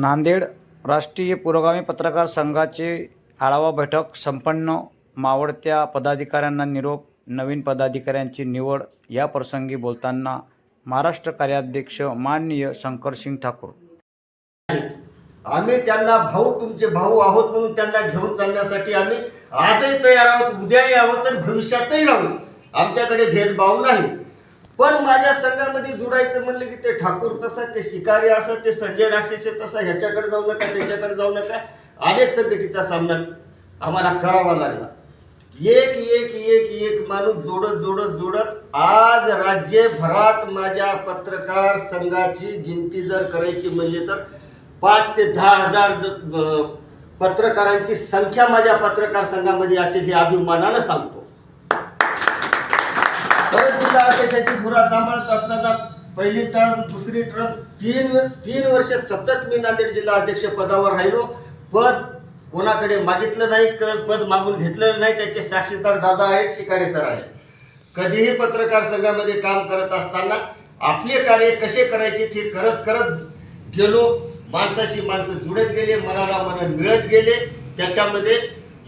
नांदेड राष्ट्रीय पुरोगामी पत्रकार संघाची आढावा बैठक संपन्न. मावळत्या पदाधिकाऱ्यांना निरोप, नवीन पदाधिकाऱ्यांची निवड या प्रसंगी बोलताना महाराष्ट्र कार्याध्यक्ष माननीय शंकरसिंग ठाकूर. आम्ही त्यांना भाऊ, तुमचे भाऊ आहोत म्हणून त्यांना घेऊन चालण्यासाठी आम्ही आजही तयार आहोत, उद्याही आहोत आणि भविष्यातही राहू. आमच्याकडे भेदभाव नाही. पण माझ्या संघामध्ये जुडायचं म्हणलं की ते ठाकूर तसा, ते शिकारी असं, ते संजय राक्षस तसा, ह्याच्याकडे जाऊ नका, त्याच्याकडे जाऊ नका. अनेक संकटीचा सामना आम्हाला करावा लागला. एक एक एक एक माणूस जोडत आज राज्यभरात माझ्या पत्रकार संघाची गिनती जर करायची म्हणली तर 5 ते 10 हजार पत्रकारांची संख्या माझ्या पत्रकार संघामध्ये असेल हे अभिमानानं सांगतो. तर जिल्हा अध्यक्षाची धुरा सांभाळत असताना पहिली टर्म, दुसरी टर्म, तीन वर्ष सतत मी नांदेड जिल्हा अध्यक्ष पदावर राहिलो. पद कोणाकडे मागितलं नाही, पद मागून घेतलं नाही. त्याचे साक्षीदार दादा आहेत, शिकारे सर आहेत. कधीही पत्रकार संघामध्ये काम करत असताना आपले कार्य कसे करायचे ते करत गेलो. माणसाशी माणसं जुळत गेले, मनाला मन मिळत गेले. त्याच्यामध्ये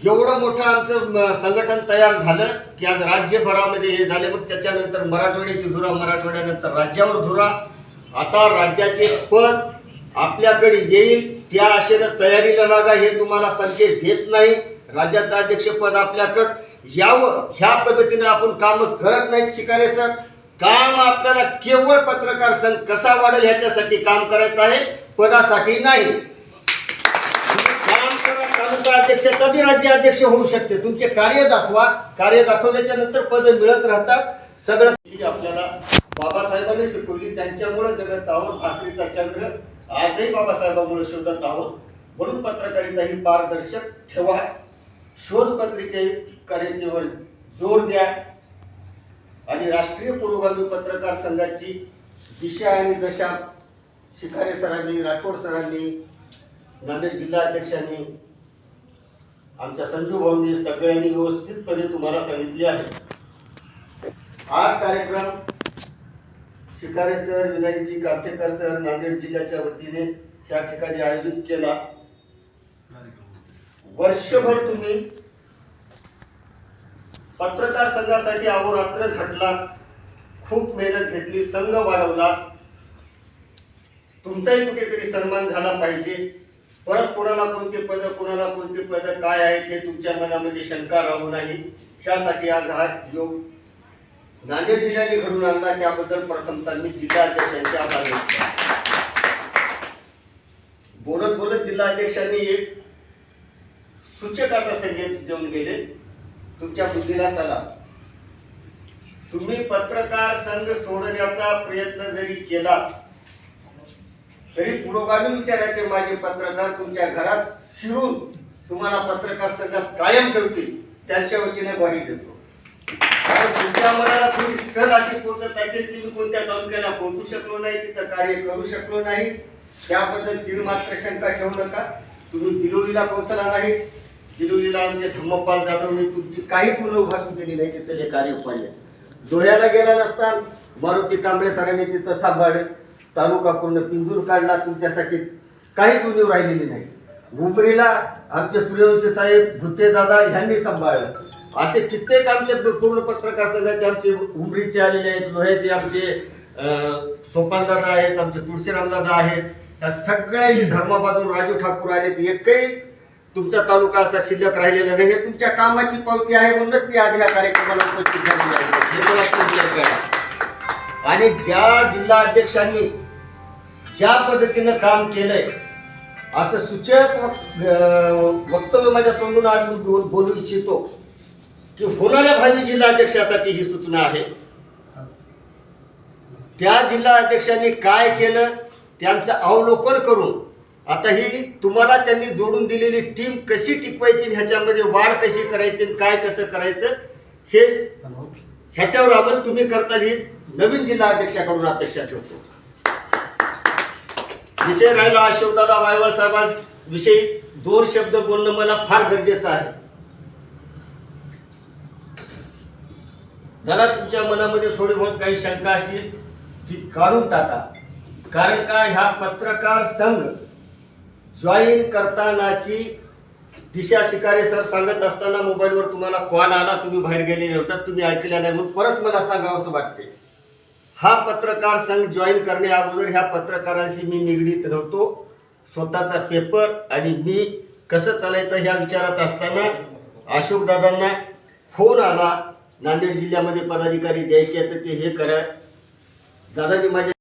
एवढं मोठं आमचं संघटन तयार झालं की आज राज्यभरामध्ये हे झाले. मग त्याच्यानंतर मराठवाड्याची धुरा, मराठवाड्यानंतर राज्यावर धुरा. आता राज्याचे पद आपल्याकडे येईल त्या आशेनं तयारीला लागा. हे तुम्हाला संकेत देत नाही. राज्याचं अध्यक्षपद आपल्याकडं यावं ह्या पद्धतीने आपण काम करत नाहीत. शिकारे सर, काम आपल्याला केवळ पत्रकार संघ कसा वाढेल ह्याच्यासाठी काम करायचं आहे, पदासाठी नाही. काम करा, तालुका अध्यक्षाचा बी राज्य अध्यक्ष होऊ शकते. तुमचे कार्य दाखवा. कार्य दाखवल्याच्या नंतर पद मिळत राहतात. सगळं आपल्याला बाबासाहेबांनी शिकवली. त्यांच्यामुळे जगत आहोत. भाकरीचा चंद्र आजही बाबासाहेबांमुळे शोधत आहोत. म्हणून पत्रकारिता ही पारदर्शक ठेवा. शोध पत्रिकेवर जोर द्या आणि राष्ट्रीय पुरोगामी पत्रकार संघाची दिशा आणि दशा शिकारे सरांनी, राठोड सरांनी, नांदेड जिल्हा अध्यक्षांनी, आमच्या संजू भाऊंनी सगळ्यांनी व्यवस्थितपणे तुम्हाला सांगितले आहे. आज कार्यक्रम शिकारे सर, विनायकजी कापटेकर सर, नांदेड जिल्ह्याच्या वतीने या ठिकाणी आयोजित केला. वर्षभर तुम्ही पत्रकार संघासाठी अहोरात्र झटला, खूप मेहनत घेतली, संघ वाढवला. तुमचाही कुठेतरी सन्मान झाला पाहिजे. परत कोणाला कोणते पद काय आहेत हे तुमच्या मनामध्ये शंका राहू नाही. ह्यासाठी आज हा योग नांदेड जिल्ह्याने घडून आणला. त्याबद्दल प्रथमतः मी जिल्हा अध्यक्षांचे आभार मानतो. बोलत जिल्हा अध्यक्षांनी एक सूचक असा संदेश देऊन गेले. तुमच्या बुद्धीला सलाम. तुम्ही पत्रकार संघ सोडण्याचा प्रयत्न जरी केला तरी पुरोगामी विचाराचे माझे पत्रकार तुमच्या घरात शिरून तुम्हाला पत्रकार संघात कायम ठेवतील. त्यांच्या वतीने ग्वाही देतो. कारण तुमच्या मनाला थोडी सर अशी पोचत असेल की मी कोणत्या तालुक्याला पोहोचू शकलो नाही, तिथं कार्य करू शकलो नाही, त्याबद्दल तीळ मात्र शंका ठेवू नका. तुम्ही बिलोलीला पोहोचला नाही. बिलोलीला आमचे धम्मपाल जाधवने तुमची काही पुन्हा भासू दिली नाही, तिथं हे कार्य पडले. डोळ्याला गेला नसता मारुती कांबळे सरांनी तिथं सांभाळले. तालुका पूर्ण पिंजूर काढला. तुमच्यासाठी काही उणीव राहिलेली नाही. उमरीला आमचे सूर्यवंशी साहेब, भुते दादा यांनी सांभाळलं. असे कित्येक आमचे पूर्ण पत्रकार संघाचे आमचे उमरीचे आलेले आहेत, लोह्याचे आमचे सोपान दादा आहेत, आमचे तुळशीराम दादा आहेत. या सगळ्यांनी धर्माबादून राजू ठाकूर आले. एकही तुमचा तालुका असा शिल्लक राहिलेला नाही. हे तुमच्या कामाची पावती आहे म्हणूनच ती आज या कार्यक्रमाला उपस्थित झालेली आहे. आणि ज्या जिल्हा अध्यक्षांनी ज्या पद्धतीनं काम केलंय असं सूचक वक्तव्य माझ्या तोंडून आज मी बोलू इच्छितो की होणाऱ्या भावी जिल्हा अध्यक्षासाठी ही सूचना आहे. त्या जिल्हा अध्यक्षांनी काय केलं त्यांचं अवलोकन करून आता ही तुम्हाला त्यांनी जोडून दिलेली टीम कशी टिकवायची, ह्याच्यामध्ये वाढ कशी करायची, काय कसं करायचं हे ह्याच्यावर अमल तुम्ही करताल ही नवीन जिल्हा अध्यक्षाकडून अपेक्षा ठेवतो. विषय राहिला अशोकदादा वायवळ साहेबांविषयी 2 शब्द बोलणं मला फार गरजेचं आहे. दादा, तुमच्या मनामध्ये थोडी बहुत काही शंका असेल ती काढून टाका. कारण का ह्या पत्रकार संघ जॉईन करतानाची दिशा शिकारे सर सांगत असताना मोबाईलवर तुम्हाला कॉल आला, तुम्ही बाहेर गेलेले होतात, तुम्ही ऐकल्या नाही म्हणून परत मला सांगावं असं वाटते. हा पत्रकार संघ जॉईन करण्या अगोदर ह्या पत्रकारांशी मी निगडीत नव्हतो. स्वतःचा पेपर आणि मी कसं चालायचं ह्या विचारात असताना अशोकदादांना फोन आला, नांदेड जिल्ह्यामध्ये पदाधिकारी द्यायचे तर ते हे करा. दादांनी माझ्या